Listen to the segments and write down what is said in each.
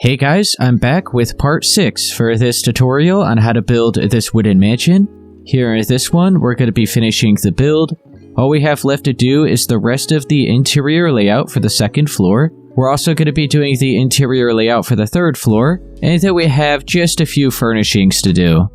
Hey guys, I'm back with part 6 for this tutorial on how to build this wooden mansion. Here in this one, we're going to be finishing the build. All we have left to do is the rest of the interior layout for the second floor. We're also going to be doing the interior layout for the third floor, and then we have just a few furnishings to do.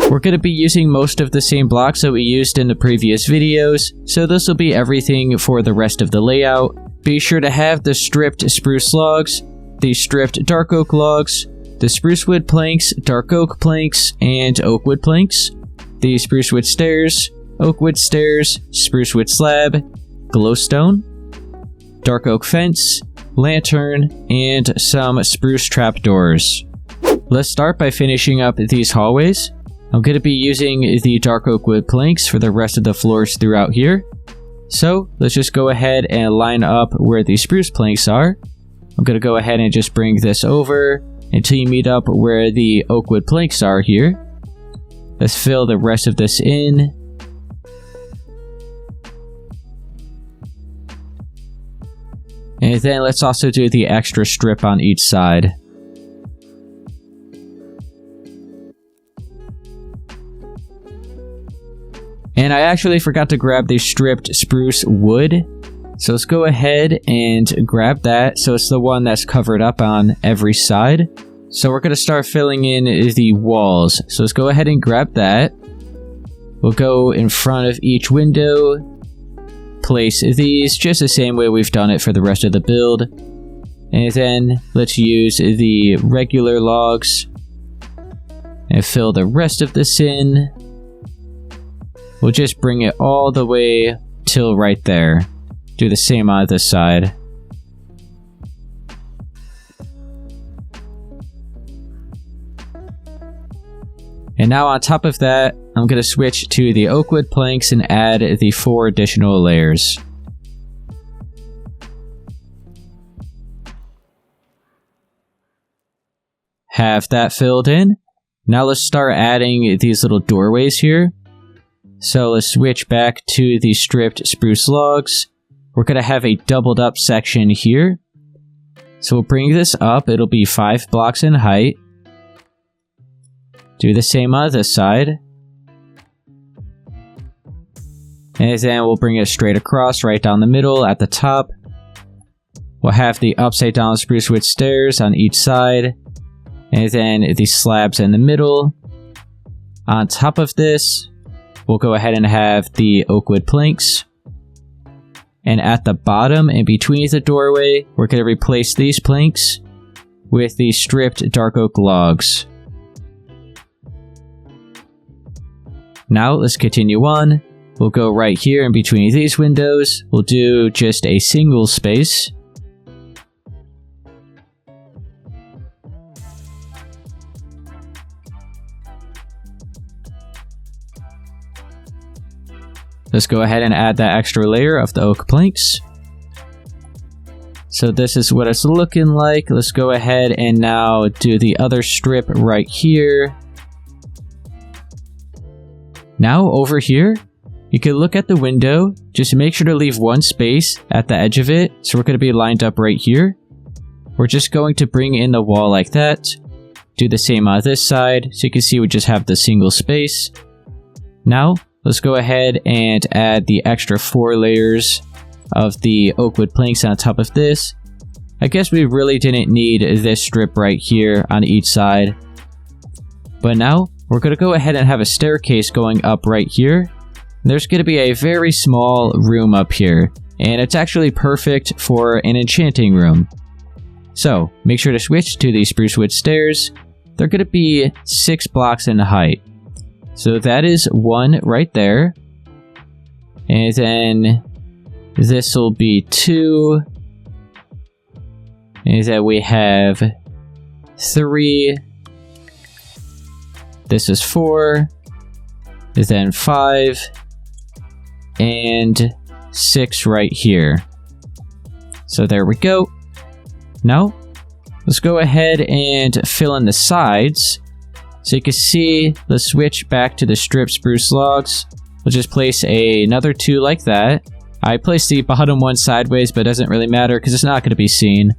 We're going to be using most of the same blocks that we used in the previous videos, so this will be everything for the rest of the layout. Be sure to have the stripped spruce logs, the stripped dark oak logs, the spruce wood planks, dark oak planks, and oak wood planks, the spruce wood stairs, oak wood stairs, spruce wood slab, glowstone, dark oak fence, lantern, and some spruce trapdoors. Let's start by finishing up these hallways. I'm going to be using the dark oak wood planks for the rest of the floors throughout here. So let's just go ahead and line up where the spruce planks are. I'm going to go ahead and just bring this over until you meet up where the oak wood planks are here. Let's fill the rest of this in. And then let's also do the extra strip on each side. And I actually forgot to grab the stripped spruce wood. So let's go ahead and grab that. So it's the one that's covered up on every side. So we're going to start filling in the walls. So let's go ahead and grab that. We'll go in front of each window. Place these just the same way we've done it for the rest of the build. And then let's use the regular logs and fill the rest of this in. We'll just bring it all the way till right there. Do the same on this side. And now on top of that, I'm going to switch to the oak wood planks and add the 4 additional layers. Have that filled in. Now let's start adding these little doorways here. So let's switch back to the stripped spruce logs. We're going to have a doubled up section here. So we'll bring this up. It'll be 5 blocks in height. Do the same on this side. And then we'll bring it straight across right down the middle at the top. We'll have the upside down spruce wood stairs on each side. And then the slabs in the middle. On top of this, we'll go ahead and have the oak wood planks. And at the bottom, in between the doorway, we're going to replace these planks with the stripped dark oak logs. Now, let's continue on. We'll go right here in between these windows. We'll do just a single space. Let's go ahead and add that extra layer of the oak planks. So this is what it's looking like. Let's go ahead and now do the other strip right here. Now over here, you can look at the window. Just make sure to leave one space at the edge of it. So we're going to be lined up right here. We're just going to bring in the wall like that. Do the same on this side. So you can see we just have the single space. Now, let's go ahead and add the extra 4 layers of the oak wood planks on top of this. I guess we really didn't need this strip right here on each side. But now, we're going to go ahead and have a staircase going up right here. There's going to be a very small room up here, and it's actually perfect for an enchanting room. So, make sure to switch to the spruce wood stairs. They're going to be 6 blocks in height. So that is 1 right there. And then this will be 2. And then we have 3. This is 4. And then 5. And 6 right here. So there we go. Now, let's go ahead and fill in the sides. So you can see, let's switch back to the stripped spruce logs. We'll just place another 2 like that. I placed the bottom one sideways, but it doesn't really matter because it's not going to be seen.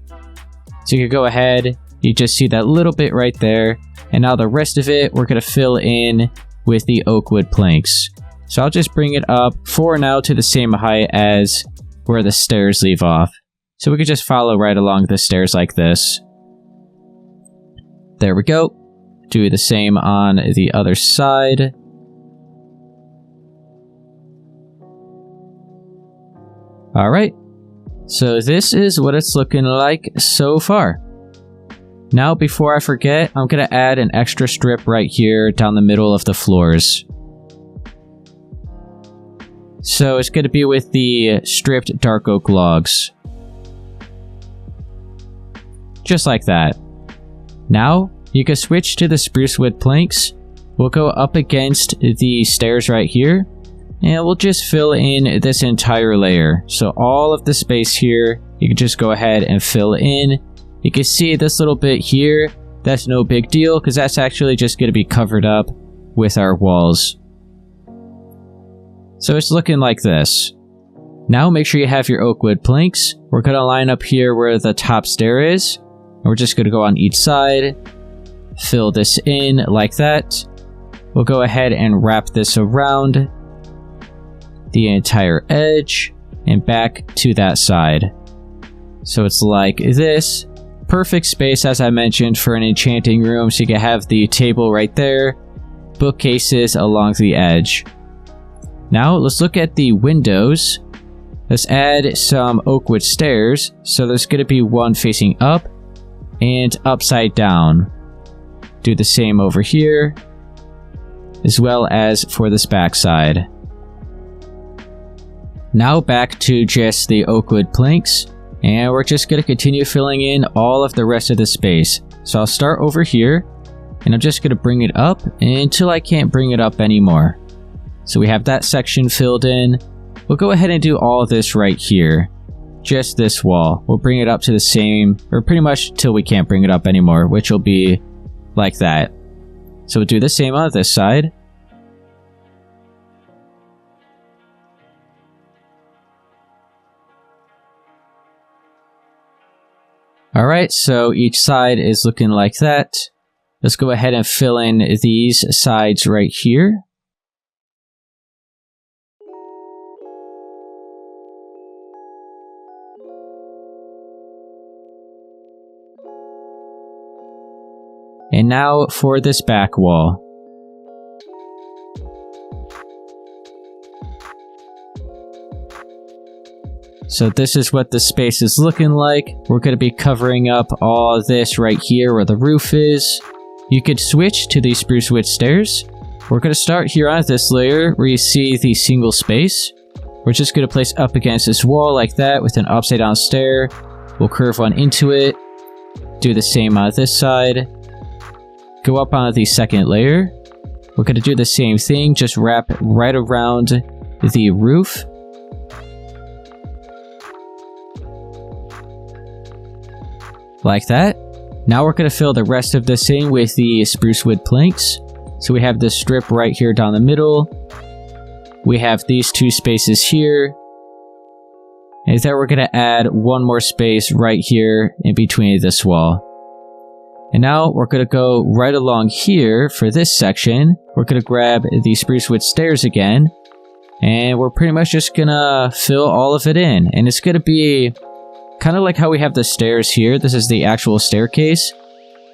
So you can go ahead You just see that little bit right there. And now the rest of it, we're going to fill in with the oak wood planks. So I'll just bring it up for now to the same height as where the stairs leave off. So we could just follow right along the stairs like this. There we go. Do the same on the other side. Alright. So this is what it's looking like so far. Now before I forget, I'm going to add an extra strip right here down the middle of the floors. So it's going to be with the stripped dark oak logs. Just like that. Now, you can switch to the spruce wood planks. We'll go up against the stairs right here. And we'll just fill in this entire layer. So all of the space here, you can just go ahead and fill in. You can see this little bit here. That's no big deal because that's actually just going to be covered up with our walls. So it's looking like this. Now make sure you have your oak wood planks. We're going to line up here where the top stair is. And we're just going to go on each side. Fill this in like that. We'll go ahead and wrap this around the entire edge and back to that side. So it's like this. Perfect space, as I mentioned, for an enchanting room. So you can have the table right there. Bookcases along the edge. Now let's look at the windows. Let's add some oak wood stairs. So there's going to be one facing up and upside down. Do the same over here, as well as for this back side. Now back to just the oak wood planks, and we're just going to continue filling in all of the rest of the space. So I'll start over here, and I'm just going to bring it up until I can't bring it up anymore. So we have that section filled in. We'll go ahead and do all of this right here. Just this wall. We'll bring it up to the same, or pretty much till we can't bring it up anymore, which will be like that. So we'll do the same on this side. Alright, so each side is looking like that. Let's go ahead and fill in these sides right here. And now for this back wall. So this is what the space is looking like. We're going to be covering up all this right here where the roof is. You could switch to the spruce wood stairs. We're going to start here on this layer where you see the single space. We're just going to place up against this wall like that with an upside down stair. We'll curve one into it. Do the same on this side. Go up on the second layer. We're going to do the same thing, just wrap right around the roof. Like that. Now we're going to fill the rest of this in with the spruce wood planks. So we have this strip right here down the middle. We have these two spaces here. And then we're going to add one more space right here in between this wall. And now we're going to go right along here for this section. We're going to grab the spruce wood stairs again. And we're pretty much just going to fill all of it in. And it's going to be kind of like how we have the stairs here. This is the actual staircase.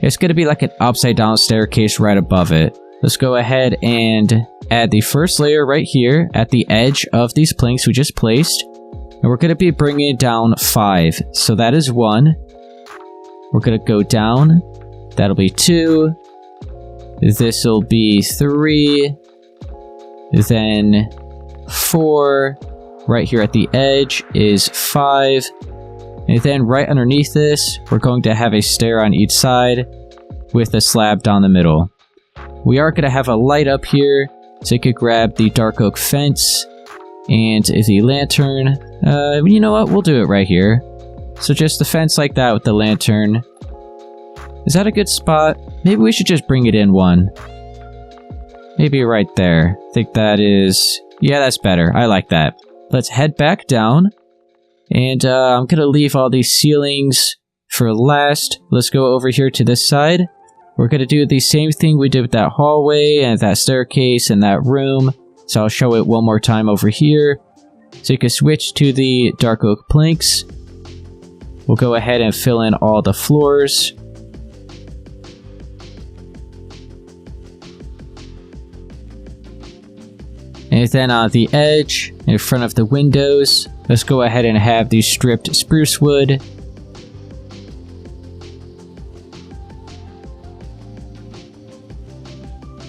It's going to be like an upside down staircase right above it. Let's go ahead and add the first layer right here at the edge of these planks we just placed. And we're going to be bringing down 5. So that is 1. We're going to go down. That'll be 2. This will be 3. Then 4. Right here at the edge is 5. And then right underneath this, we're going to have a stair on each side with a slab down the middle. We are going to have a light up here, so you could grab the dark oak fence and the lantern. You know what? We'll do it right here. So just the fence like that with the lantern. Is that a good spot? Maybe we should just bring it in one. Maybe right there. I think that is... yeah, that's better. I like that. Let's head back down. And I'm going to leave all these ceilings For last, let's go over here to this side. We're going to do the same thing we did with that hallway and that staircase and that room. So I'll show it one more time over here. So you can switch to the dark oak planks. We'll go ahead and fill in all the floors. And then on the edge, in front of the windows, let's go ahead and have the stripped spruce wood.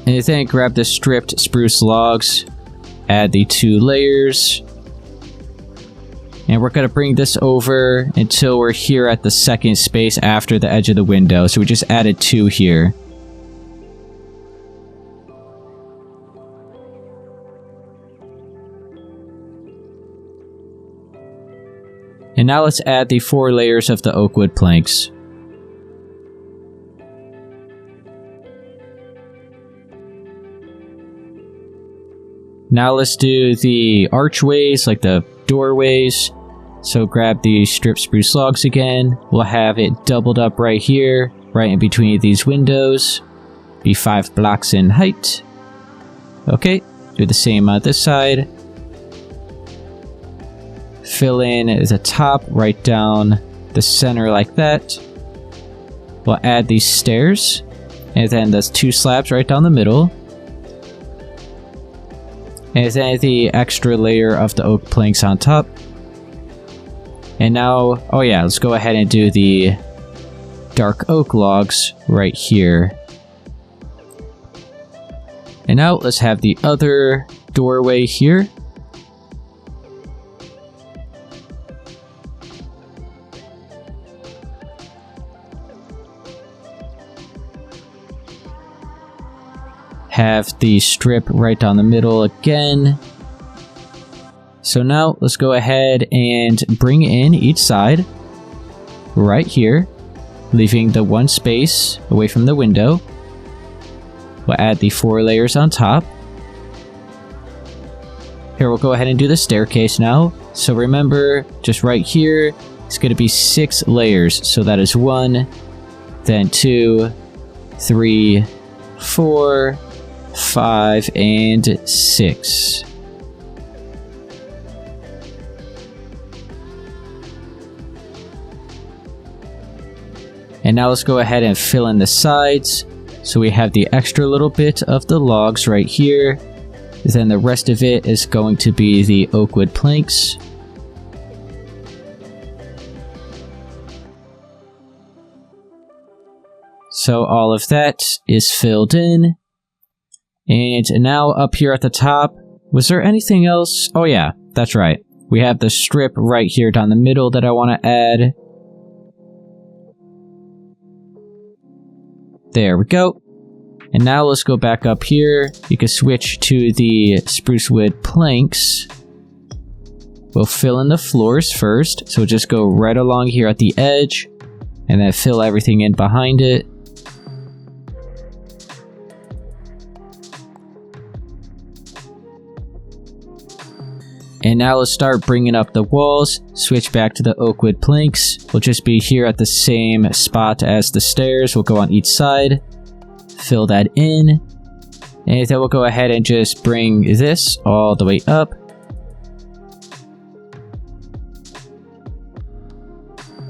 And then grab the stripped spruce logs, add the 2 layers. And we're going to bring this over until we're here at the second space after the edge of the window. So we just added 2 here. And now let's add the 4 layers of the oak wood planks. Now let's do the archways, like the doorways. So grab the stripped spruce logs again. We'll have it doubled up right here, right in between these windows. Be 5 blocks in height. Okay, do the same on this side. Fill in the top right down the center like that. We'll add these stairs. And then there's 2 slabs right down the middle. And then the extra layer of the oak planks on top. And now, oh yeah, let's go ahead and do the dark oak logs right here. And now let's have the other doorway here. Have the strip right down the middle again. So now let's go ahead and bring in each side right here, leaving the 1 space away from the window. We'll add the 4 layers on top. Here we'll go ahead and do the staircase now. So remember, just right here, it's going to be 6 layers. So that is 1, then 2, 3, 4, 5, and 6. And now let's go ahead and fill in the sides. So we have the extra little bit of the logs right here. Then the rest of it is going to be the oak wood planks. So all of that is filled in. And now up here at the top, was there anything else? Oh yeah, that's right. We have the strip right here down the middle that I want to add. There we go. And now let's go back up here. You can switch to the spruce wood planks. We'll fill in the floors first. So just go right along here at the edge and then fill everything in behind it. And now let's start bringing up the walls. Switch back to the oak wood planks. We'll just be here at the same spot as the stairs. We'll go on each side. Fill that in. And then we'll go ahead and just bring this all the way up.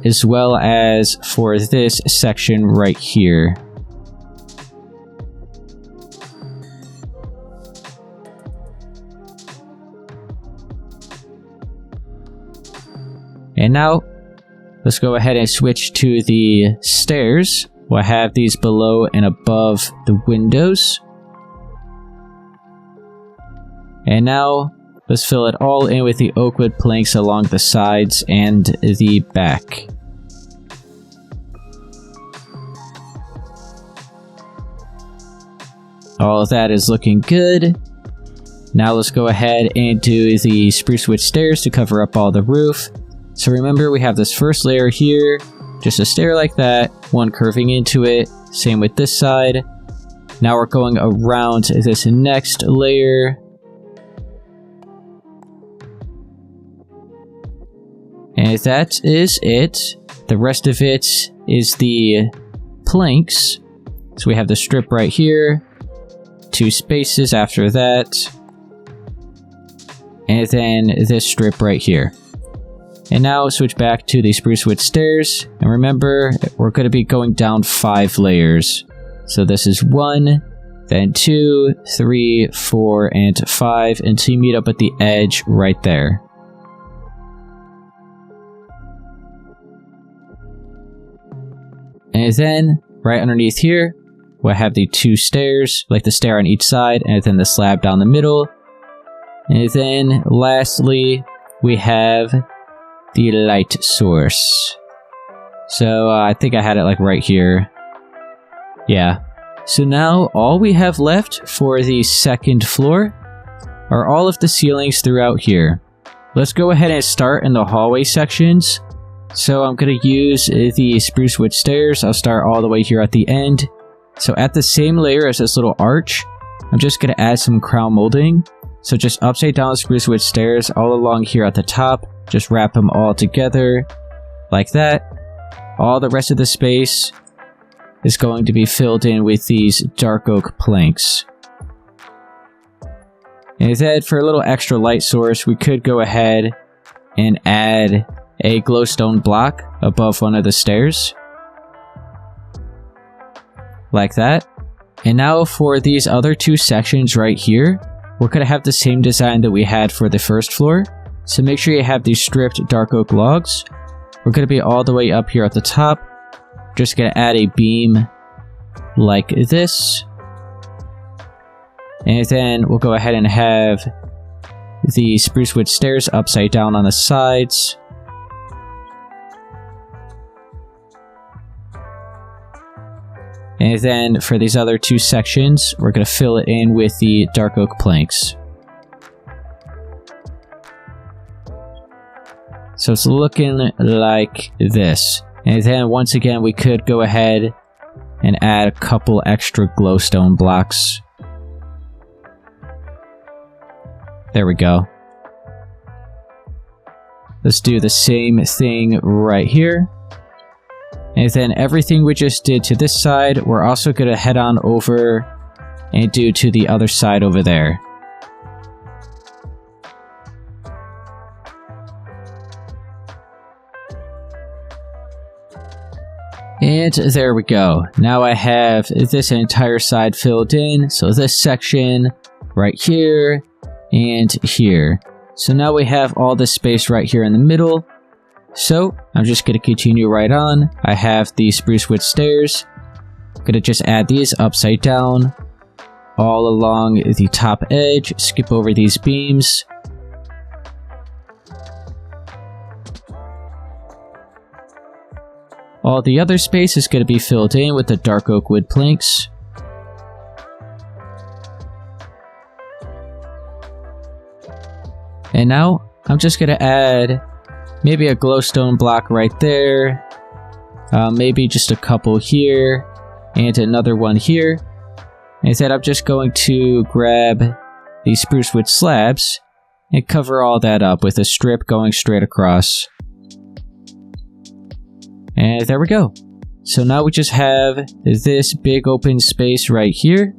As well as for this section right here. And now, let's go ahead and switch to the stairs. We'll have these below and above the windows. And now, let's fill it all in with the oak wood planks along the sides and the back. All of that is looking good. Now let's go ahead and do the spruce wood stairs to cover up all the roof. So remember, we have this first layer here, just a stair like that, one curving into it, same with this side. Now we're going around this next layer. And that is it. the rest of it is the planks. So we have the strip right here, 2 spaces after that, and then this strip right here. And now switch back to the spruce wood stairs, and remember, we're going to be going down 5 layers. So this is 1, then 2, 3, 4, and 5 until you meet up at the edge right there. And then, right underneath here, we'll have the 2 stairs, like the stair on each side, and then the slab down the middle. And then, lastly, we have the light source. So, I think I had it like right here. Yeah. So now, all we have left for the second floor are all of the ceilings throughout here. Let's go ahead and start in the hallway sections. So I'm going to use the spruce wood stairs. I'll start all the way here at the end. So at the same layer as this little arch, I'm just going to add some crown molding. So just upside down spruce wood stairs all along here at the top. Just wrap them all together like that. All the rest of the space is going to be filled in with these dark oak planks. And then for a little extra light source, we could go ahead and add a glowstone block above one of the stairs. Like that. And now for these other 2 sections right here, we're going to have the same design that we had for the first floor. So make sure you have these stripped dark oak logs. We're going to be all the way up here at the top. Just going to add a beam like this. And then we'll go ahead and have the spruce wood stairs upside down on the sides. And then for these other 2 sections, we're going to fill it in with the dark oak planks. So it's looking like this. And then once again, we could go ahead and add a couple extra glowstone blocks. There we go. Let's do the same thing right here. And then everything we just did to this side, we're also going to head on over and do to the other side over there. And there we go. Now I have this entire side filled in. So this section right here and here. So now we have all this space right here in the middle. So I'm just going to continue right on. I have the spruce wood stairs. I'm going to just add these upside down all along the top edge. Skip over these beams. All the other space is going to be filled in with the dark oak wood planks. And now I'm just going to add maybe a glowstone block right there. Maybe just a couple here and another one here. And then I'm just going to grab these spruce wood slabs and cover all that up with a strip going straight across. And there we go. So now we just have this big open space right here.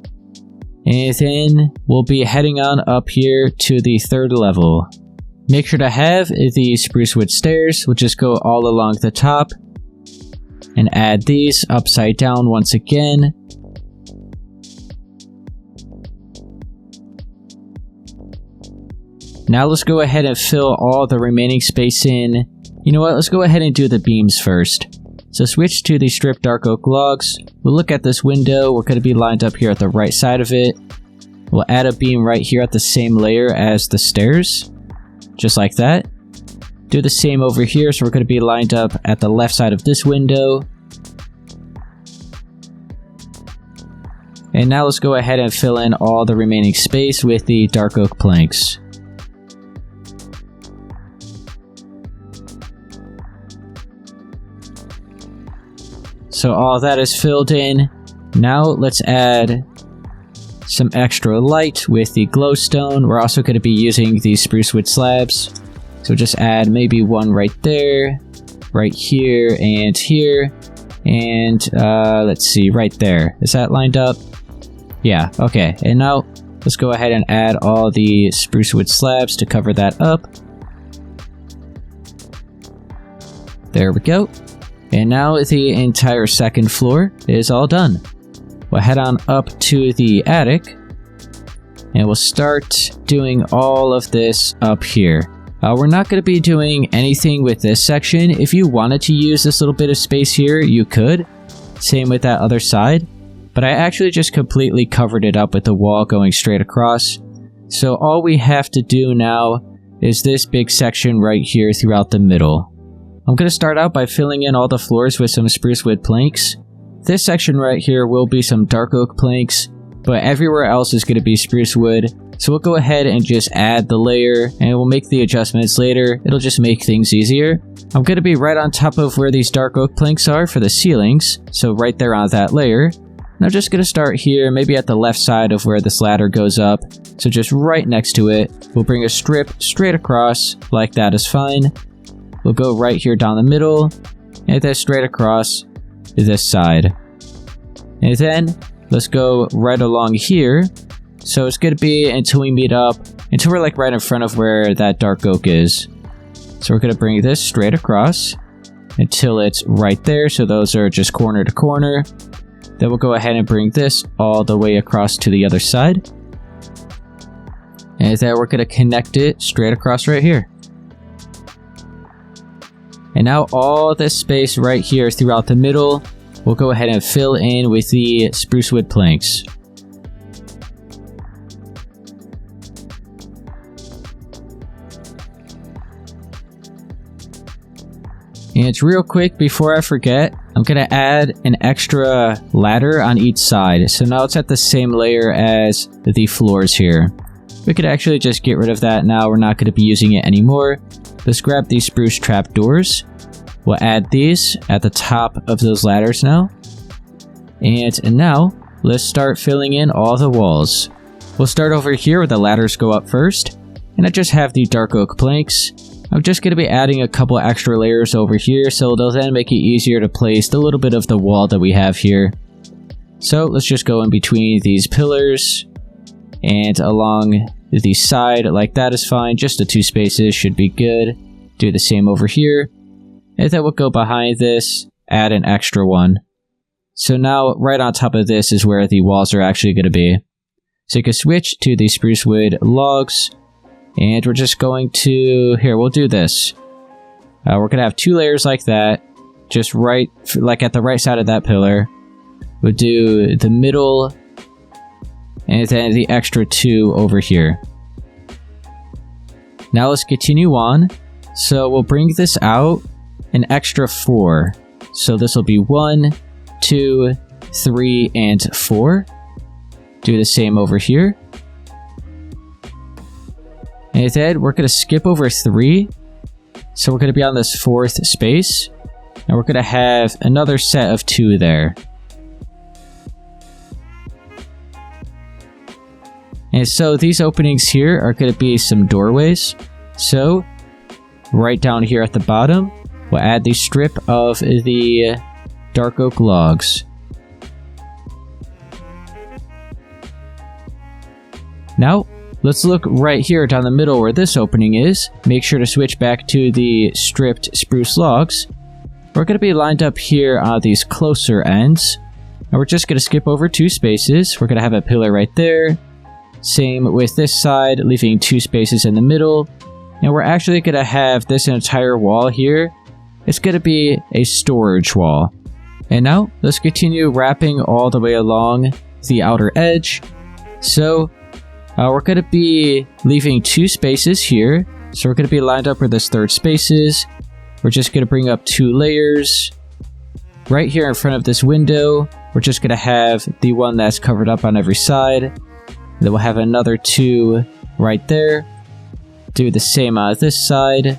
And then we'll be heading on up here to the 3rd level. Make sure to have the spruce wood stairs. We'll just go all along the top and add these upside down once again. Now let's go ahead and fill all the remaining space in. You know what, let's go ahead and do the beams first. So switch to the stripped dark oak logs. We'll look at this window. We're going to be lined up here at the right side of it. We'll add a beam right here at the same layer as the stairs. Just like that. Do the same over here, so we're going to be lined up at the left side of this window. And now let's go ahead and fill in all the remaining space with the dark oak planks. So all that is filled in. Now let's add some extra light with the glowstone. We're also going to be using these spruce wood slabs. So just add maybe one right there, right here and here. And let's see, right there. Is that lined up? Yeah, okay. And now let's go ahead and add all the spruce wood slabs to cover that up. There we go. And now the entire second floor is all done. We'll head on up to the attic and we'll start doing all of this up here. We're not going to be doing anything with this section. If you wanted to use this little bit of space here, you could. Same with that other side. But I actually just completely covered it up with the wall going straight across. So all we have to do now is this big section right here throughout the middle. I'm going to start out by filling in all the floors with some spruce wood planks. This section right here will be some dark oak planks, but everywhere else is going to be spruce wood. So we'll go ahead and just add the layer and we'll make the adjustments later. It'll just make things easier. I'm going to be right on top of where these dark oak planks are for the ceilings. So right there on that layer. And I'm just going to start here, maybe at the left side of where this ladder goes up. So just right next to it. We'll bring a strip straight across, like that is fine. We'll go right here down the middle, and then straight across this side. And then let's go right along here. So it's going to be until we meet up, until we're like right in front of where that dark oak is. So we're going to bring this straight across until it's right there. So those are just corner to corner. Then we'll go ahead and bring this all the way across to the other side. And then we're going to connect it straight across right here. And now all this space right here throughout the middle, we'll go ahead and fill in with the spruce wood planks. And real quick, before I forget, I'm going to add an extra ladder on each side. So now it's at the same layer as the floors here. We could actually just get rid of that now. We're not going to be using it anymore. Let's grab these spruce trapdoors. We'll add these at the top of those ladders now. And now, let's start filling in all the walls. We'll start over here where the ladders go up first. And I just have the dark oak planks. I'm just going to be adding a couple extra layers over here, so they'll then make it easier to place the little bit of the wall that we have here. So let's just go in between these pillars and along the side, like that is fine. Just the two spaces should be good. Do the same over here. And then we'll go behind this, add an extra one. So now right on top of this is where the walls are actually going to be. So you can switch to the spruce wood logs. And we're just going to, here, we'll do this. We're going to have two layers like that, just right, like at the right side of that pillar. We'll do the middle, and then the extra two over here. Now let's continue on. So we'll bring this out an extra 4. So this will be 1, 2, 3, and 4. Do the same over here. And then we're going to skip over 3. So we're going to be on this 4th space. And we're going to have another set of 2 there. And so these openings here are going to be some doorways. So right down here at the bottom, we'll add the strip of the dark oak logs. Now, let's look right here down the middle where this opening is. Make sure to switch back to the stripped spruce logs. We're going to be lined up here on these closer ends. And we're just going to skip over 2 spaces. We're going to have a pillar right there. Same with this side, leaving 2 spaces in the middle. And we're actually going to have this entire wall here. It's going to be a storage wall. And now, let's continue wrapping all the way along the outer edge. So, we're going to be leaving 2 spaces here. So we're going to be lined up where this 3rd space is. We're just going to bring up 2 layers. Right here in front of this window, we're just going to have the one that's covered up on every side. Then we'll have another 2 right there. Do the same on this side.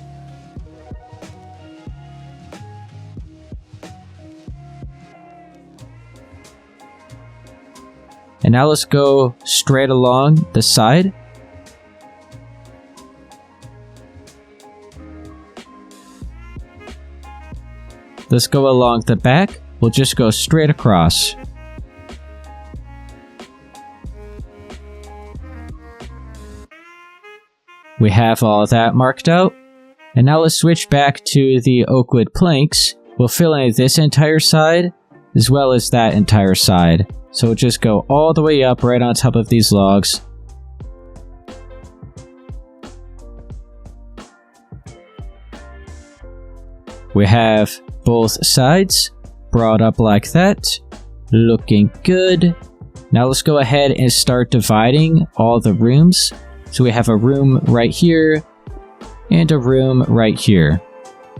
And now let's go straight along the side. let's go along the back. We'll just go straight across. We have all of that marked out. And now let's switch back to the oak wood planks. We'll fill in this entire side, as well as that entire side. So we'll just go all the way up right on top of these logs. We have both sides brought up like that. Looking good. Now let's go ahead and start dividing all the rooms. So we have a room right here and a room right here.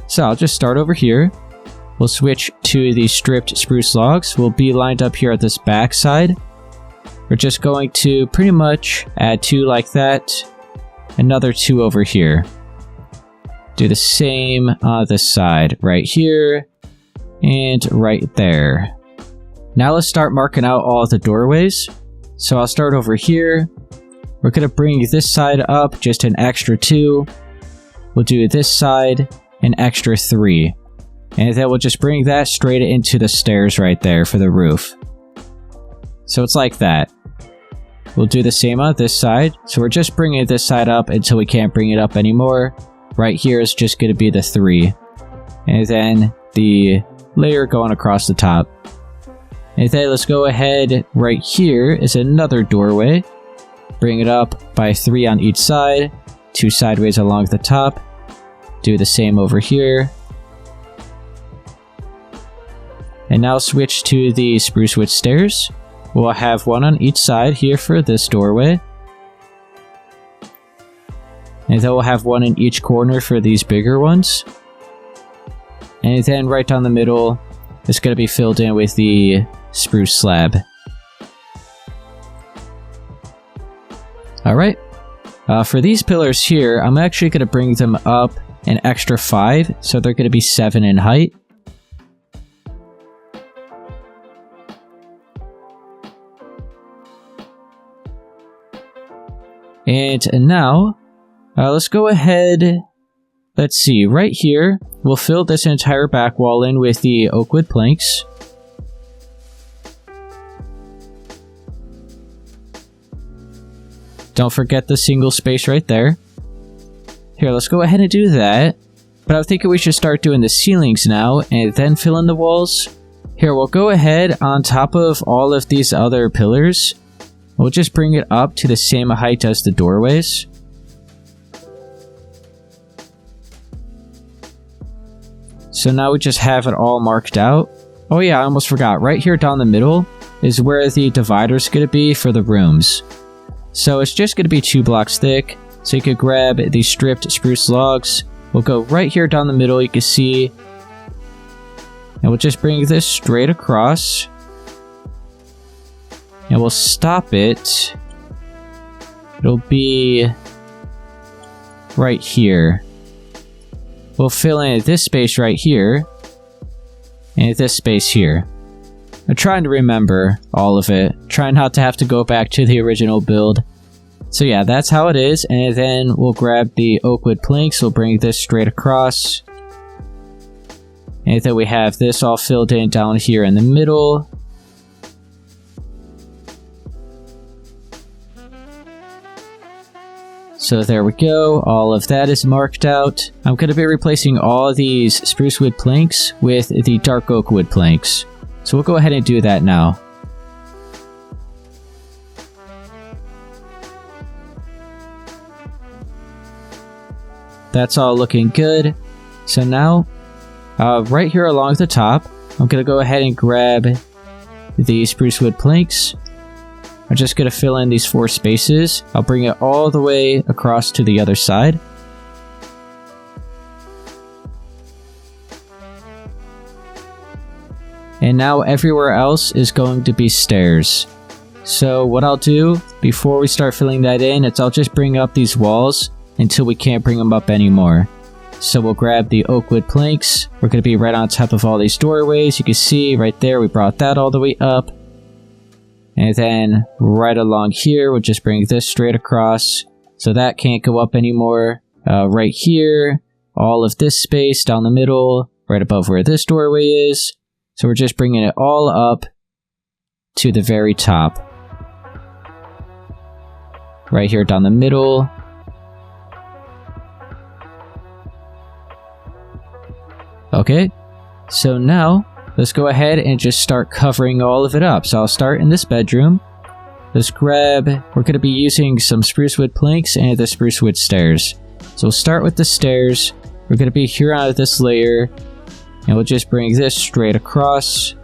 So I'll just start over here. We'll switch to the stripped spruce logs. We'll be lined up here at this back side. We're just going to pretty much add 2 like that. Another 2 over here. Do the same on this side. Right here and right there. Now let's start marking out all the doorways. So I'll start over here. We're going to bring this side up just an extra 2. We'll do this side an extra 3. And then we'll just bring that straight into the stairs right there for the roof. So it's like that. We'll do the same on this side. So we're just bringing this side up until we can't bring it up anymore. Right here is just going to be the 3. And then the layer going across the top. And then let's go ahead. Right here is another doorway. Bring it up by 3 on each side. 2 sideways along the top. Do the same over here. And now switch to the spruce wood stairs. We'll have 1 on each side here for this doorway. And then we'll have 1 in each corner for these bigger ones. And then right down the middle, it's going to be filled in with the spruce slab. Alright. For these pillars here, I'm actually going to bring them up an extra 5, so they're going to be 7 in height. And now, let's go ahead, let's see, right here, we'll fill this entire back wall in with the oak wood planks. Don't forget the single space right there. Here, let's go ahead and do that. But I'm thinking we should start doing the ceilings now, and then fill in the walls. Here, we'll go ahead on top of all of these other pillars. We'll just bring it up to the same height as the doorways. So now we just have it all marked out. Oh yeah, I almost forgot. Right here down the middle is where the divider's going to be for the rooms. So it's just going to be 2 blocks thick. So you could grab these stripped spruce logs. We'll go right here down the middle, you can see. And we'll just bring this straight across. And we'll stop it. It'll be right here. We'll fill in this space right here. And this space here. I'm trying to remember all of it. Trying not to have to go back to the original build. So yeah, that's how it is. And then we'll grab the oak wood planks. We'll bring this straight across. And then we have this all filled in down here in the middle. So there we go, all of that is marked out. I'm going to be replacing all of these spruce wood planks with the dark oak wood planks. So we'll go ahead and do that now. That's all looking good. So now, right here along the top, I'm going to go ahead and grab the spruce wood planks. I'm just going to fill in these 4 spaces. I'll bring it all the way across to the other side. And now everywhere else is going to be stairs. So what I'll do before we start filling that in is I'll just bring up these walls until we can't bring them up anymore. So we'll grab the oak wood planks. We're going to be right on top of all these doorways. You can see right there we brought that all the way up. And then right along here, we'll just bring this straight across. So that can't go up anymore. Right here, all of this space down the middle, right above where this doorway is. So we're just bringing it all up to the very top. Right here down the middle. Okay, so now let's go ahead and just start covering all of it up. So I'll start in this bedroom. Let's grab, we're going to be using some spruce wood planks and the spruce wood stairs. So we'll start with the stairs. We're going to be here out of this layer, and we'll just bring this straight across.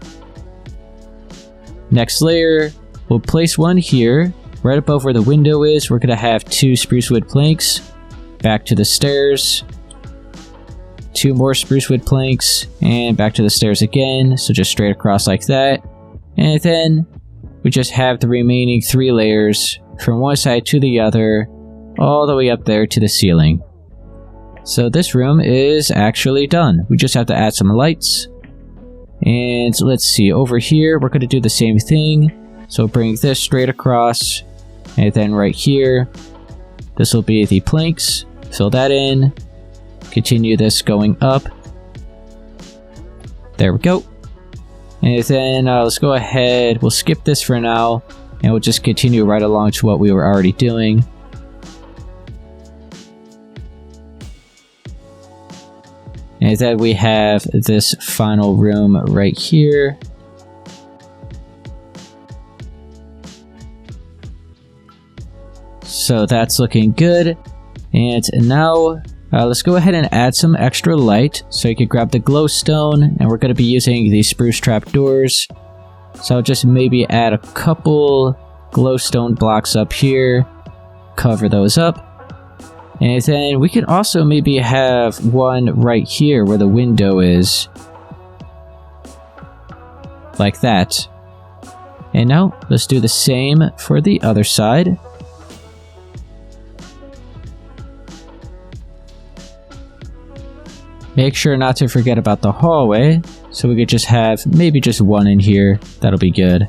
Next layer, we'll place one here, right above where the window is. We're going to have 2 spruce wood planks. Back to the stairs. 2 more spruce wood planks, and back to the stairs again. So just straight across like that. And then we just have the remaining 3 layers from one side to the other, all the way up there to the ceiling. So this room is actually done. We just have to add some lights. And let's see, over here we're going to do the same thing. So bring this straight across, and then right here, this will be the planks. Fill that in. Continue this going up. There we go. And then let's go ahead, we'll skip this for now, and we'll just continue right along to what we were already doing. And then we have this final room right here. So that's looking good. And now let's go ahead and add some extra light. So you can grab the glowstone, and we're going to be using the spruce trapdoors. So I'll just maybe add a couple glowstone blocks up here. Cover those up. And then we can also maybe have one right here where the window is. Like that. And now let's do the same for the other side. Make sure not to forget about the hallway, so we could just have maybe just one in here. That'll be good.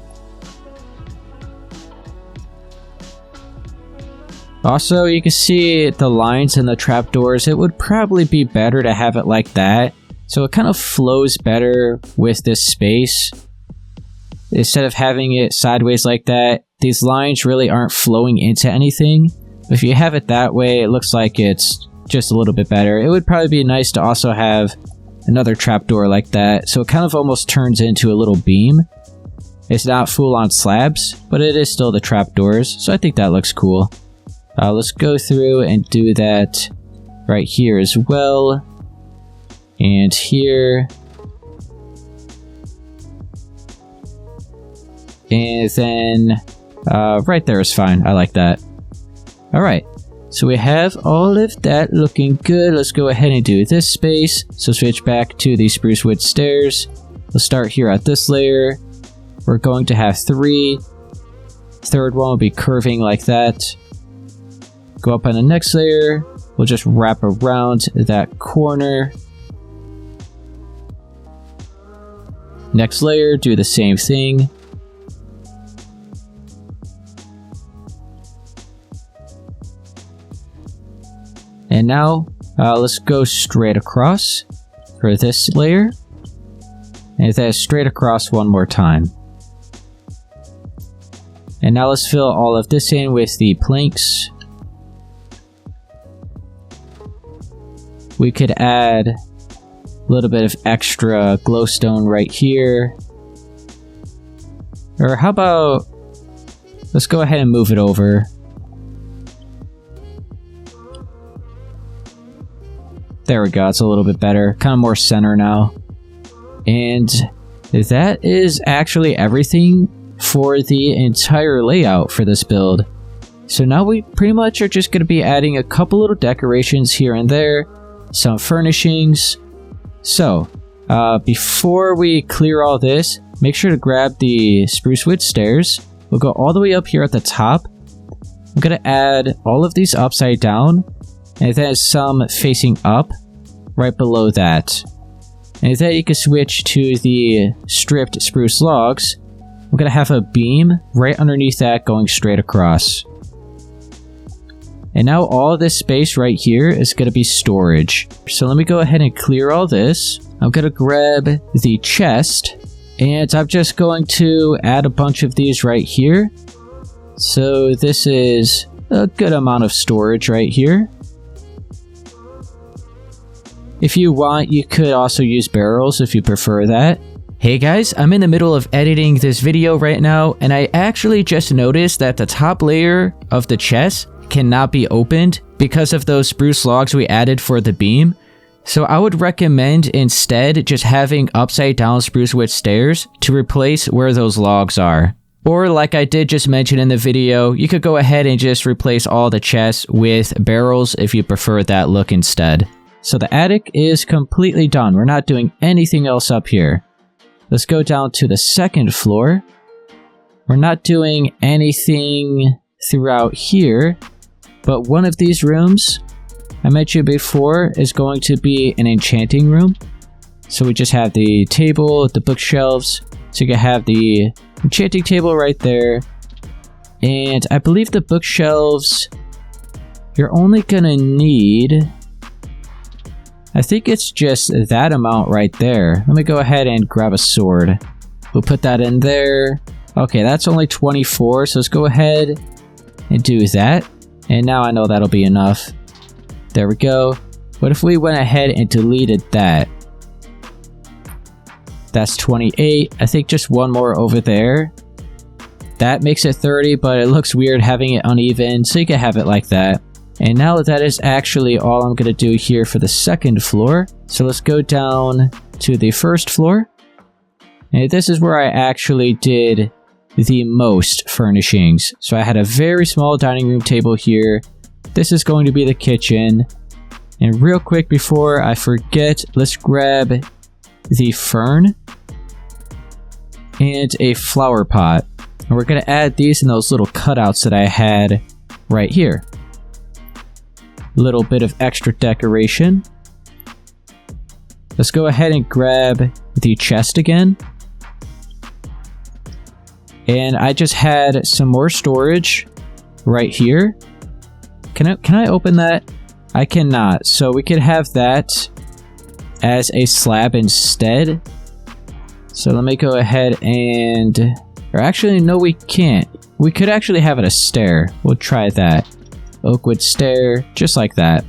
Also, you can see the lines in the trapdoors. It would probably be better to have it like that, so it kind of flows better with this space. Instead of having it sideways like that, these lines really aren't flowing into anything. If you have it that way, it looks like it's just a little bit better. It would probably be nice to also have another trapdoor like that, so it kind of almost turns into a little beam. It's not full on slabs, but it is still the trapdoors, so I think that looks cool. Let's go through and do that right here as well. And here. And then right there is fine. I like that. Alright, so we have all of that looking good. Let's go ahead and do this space. So switch back to the spruce wood stairs. Let's start here at this layer. We're going to have 3. Third one will be curving like that. Go up on the next layer. We'll just wrap around that corner. Next layer, do the same thing. And now, let's go straight across for this layer. And then straight across one more time. And now let's fill all of this in with the planks. We could add a little bit of extra glowstone right here. Or how about, let's go ahead and move it over. There we go, it's a little bit better. Kind of more center now. And that is actually everything for the entire layout for this build. So now we pretty much are just going to be adding a couple little decorations here and there. Some furnishings. So, before we clear all this, make sure to grab the spruce wood stairs. We'll go all the way up here at the top. I'm going to add all of these upside down. And then some facing up, right below that. And then you can switch to the stripped spruce logs. I'm going to have a beam right underneath that going straight across. And now all this space right here is going to be storage. So let me go ahead and clear all this. I'm going to grab the chest. And I'm just going to add a bunch of these right here. So this is a good amount of storage right here. If you want, you could also use barrels if you prefer that. Hey guys, I'm in the middle of editing this video right now, and I actually just noticed that the top layer of the chest cannot be opened because of those spruce logs we added for the beam. So I would recommend instead just having upside down spruce wood stairs to replace where those logs are. Or like I did just mention in the video, you could go ahead and just replace all the chests with barrels if you prefer that look instead. So the attic is completely done. We're not doing anything else up here. Let's go down to the second floor. We're not doing anything throughout here, but one of these rooms I mentioned before is going to be an enchanting room. So we just have the table, the bookshelves, so you can have the enchanting table right there. And I believe the bookshelves, you're only gonna need, I think it's just that amount right there. Let me go ahead and grab a sword. We'll put that in there. Okay, that's only 24, so let's go ahead and do that. And now I know that'll be enough. There we go. What if we went ahead and deleted that? That's 28. I think just one more over there. That makes it 30, but it looks weird having it uneven, so you can have it like that. And now that is actually all I'm going to do here for the second floor. So let's go down to the first floor. And this is where I actually did the most furnishings. So I had a very small dining room table here. This is going to be the kitchen. And real quick before I forget, let's grab the fern and a flower pot. And we're going to add these in those little cutouts that I had right here. Little bit of extra decoration. Let's go ahead and grab the chest again. And I just had some more storage right here. Can I open that? I cannot. So we could have that as a slab instead. So let me go ahead and, or actually no, we can't. We could actually have it a stair. We'll try that. Oakwood stair, just like that.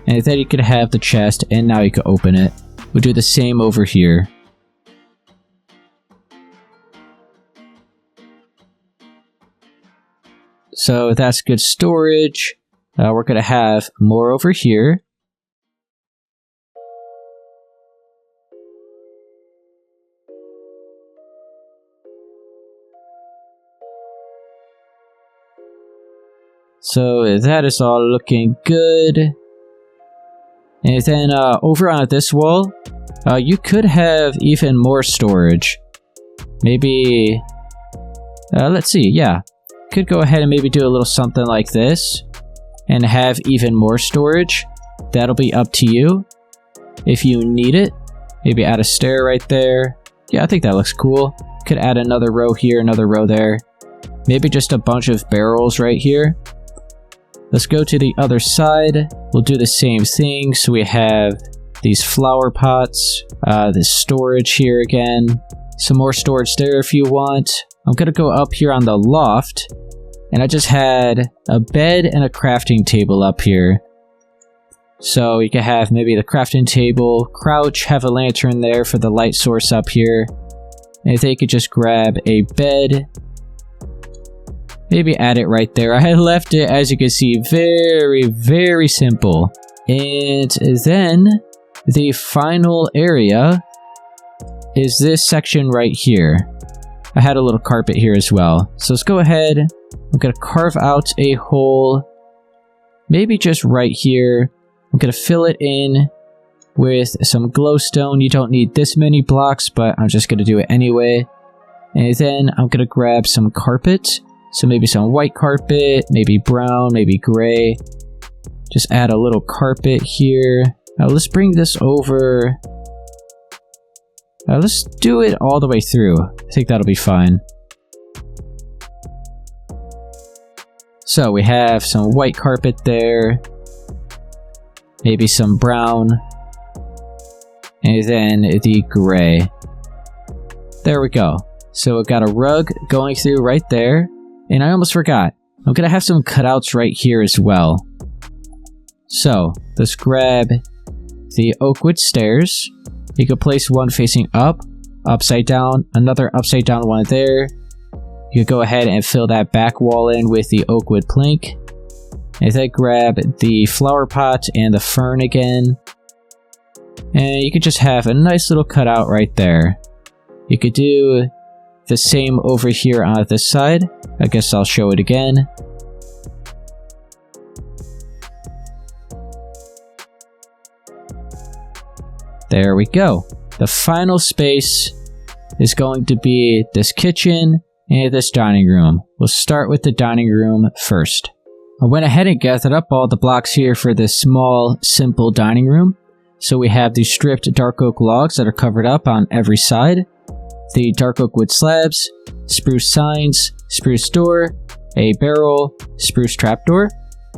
And then you could have the chest, and now you can open it. We'll do the same over here. So that's good storage. We're going to have more over here. So that is all looking good. And then over on this wall, you could have even more storage. Maybe, let's see, yeah. Could go ahead and maybe do a little something like this and have even more storage. That'll be up to you if you need it. Maybe add a stair right there. Yeah, I think that looks cool. Could add another row here, another row there. Maybe just a bunch of barrels right here. Let's go to the other side. We'll do the same thing. So we have these flower pots, this storage here again. Some more storage there if you want. I'm gonna go up here on the loft. And I just had a bed and a crafting table up here. So you can have maybe the crafting table, crouch, have a lantern there for the light source up here. And if they could just grab a bed, maybe add it right there. I left it, as you can see, very, very simple. And then the final area is this section right here. I had a little carpet here as well. So let's go ahead. I'm going to carve out a hole, maybe just right here. I'm going to fill it in with some glowstone. You don't need this many blocks, but I'm just going to do it anyway. And then I'm going to grab some carpet. So maybe some white carpet, maybe brown, maybe gray. Just add a little carpet here. Now let's bring this over. Let's do it all the way through. I think that'll be fine. So we have some white carpet there, maybe some brown, and then the gray. There we go. So we've got a rug going through right there, and I almost forgot. I'm gonna have some cutouts right here as well. So let's grab the oak wood stairs. You could place one facing up, upside down, another upside down one there. You could go ahead and fill that back wall in with the oak wood plank. And then grab the flower pot and the fern again. And you could just have a nice little cutout right there. You could do the same over here on this side. I guess I'll show it again. There we go. The final space is going to be this kitchen and this dining room. We'll start with the dining room first. I went ahead and gathered up all the blocks here for this small, simple dining room. So we have the stripped dark oak logs that are covered up on every side, the dark oak wood slabs, spruce signs, spruce door, a barrel, spruce trapdoor,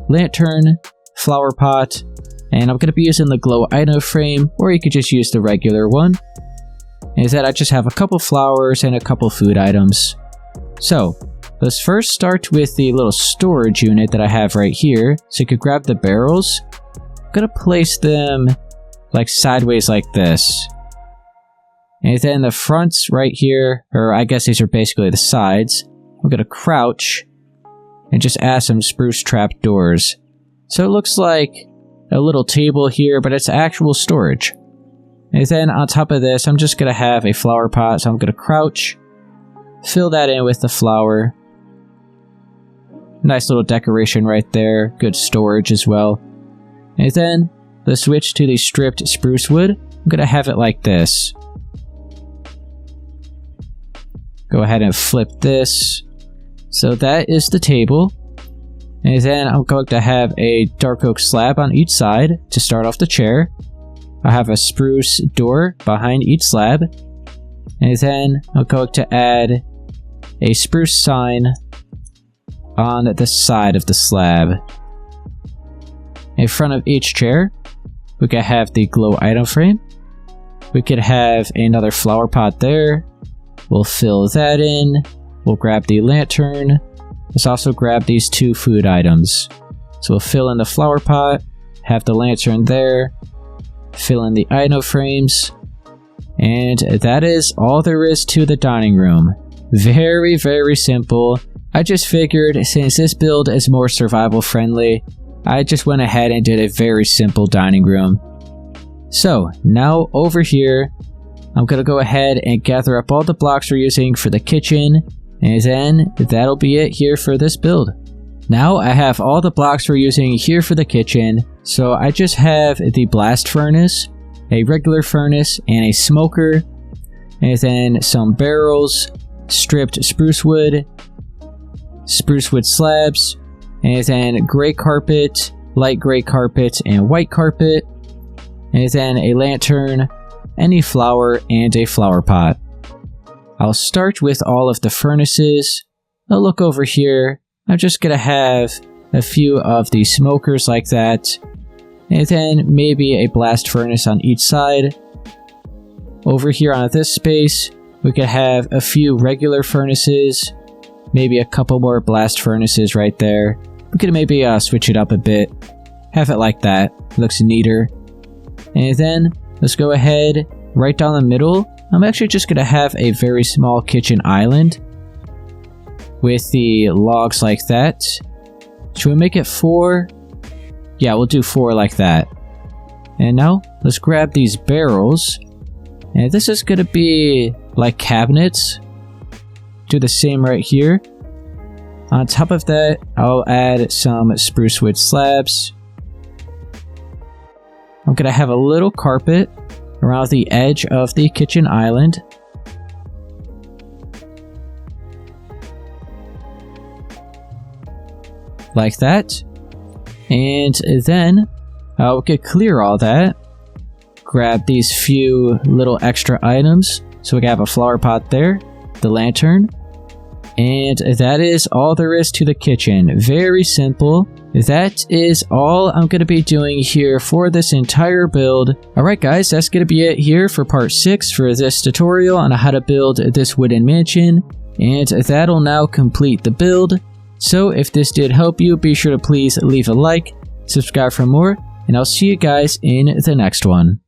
lantern, flower pot, and I'm going to be using the glow item frame, or you could just use the regular one. Is that I just have a couple flowers and a couple food items. So let's first start with the little storage unit that I have right here. So you could grab the barrels. I'm going to place them like sideways like this. And then the fronts right here, or I guess these are basically the sides, I'm going to crouch and just add some spruce trap doors. So it looks like a little table here, but it's actual storage. And then on top of this, I'm just going to have a flower pot, so I'm going to crouch, fill that in with the flower. Nice little decoration right there, good storage as well. And then let's switch to the stripped spruce wood. I'm going to have it like this. Go ahead and flip this. So that is the table. And then I'm going to have a dark oak slab on each side to start off the chair. I have a spruce door behind each slab. And then I'm going to add a spruce sign on the side of the slab. In front of each chair, we could have the glow item frame. We could have another flower pot there. We'll fill that in. We'll grab the lantern. Let's also grab these two food items. So we'll fill in the flower pot, have the lantern there, fill in the item frames, and that is all there is to the dining room. Very, very simple. I just figured since this build is more survival friendly, I just went ahead and did a very simple dining room. So now over here, I'm going to go ahead and gather up all the blocks we're using for the kitchen, and then that'll be it here for this build. Now I have all the blocks we're using here for the kitchen, so I just have the blast furnace, a regular furnace, and a smoker, and then some barrels, stripped spruce wood slabs, and then gray carpet, light gray carpet, and white carpet, and then a lantern, any flower, and a flower pot. I'll start with all of the furnaces. I'll look over here. I'm just gonna have a few of the smokers like that, and then maybe a blast furnace on each side. Over here on this space, we could have a few regular furnaces, maybe a couple more blast furnaces right there. We could maybe switch it up a bit, have it like that, looks neater. And then let's go ahead right down the middle. I'm actually just gonna have a very small kitchen island with the logs like that. Should we make it 4? Yeah, we'll do 4 like that. And now let's grab these barrels, and this is gonna be like cabinets. Do the same right here. On top of that, I'll add some spruce wood slabs. I'm gonna have a little carpet around the edge of the kitchen island. Like that. And then we could clear all that. Grab these few little extra items. So we can have a flower pot there, the lantern, And that is all there is to the kitchen. Very simple. That is all I'm going to be doing here for this entire build. Alright guys, that's going to be it here for part 6 for this tutorial on how to build this wooden mansion. And that'll now complete the build. So if this did help you, be sure to please leave a like, subscribe for more, and I'll see you guys in the next one.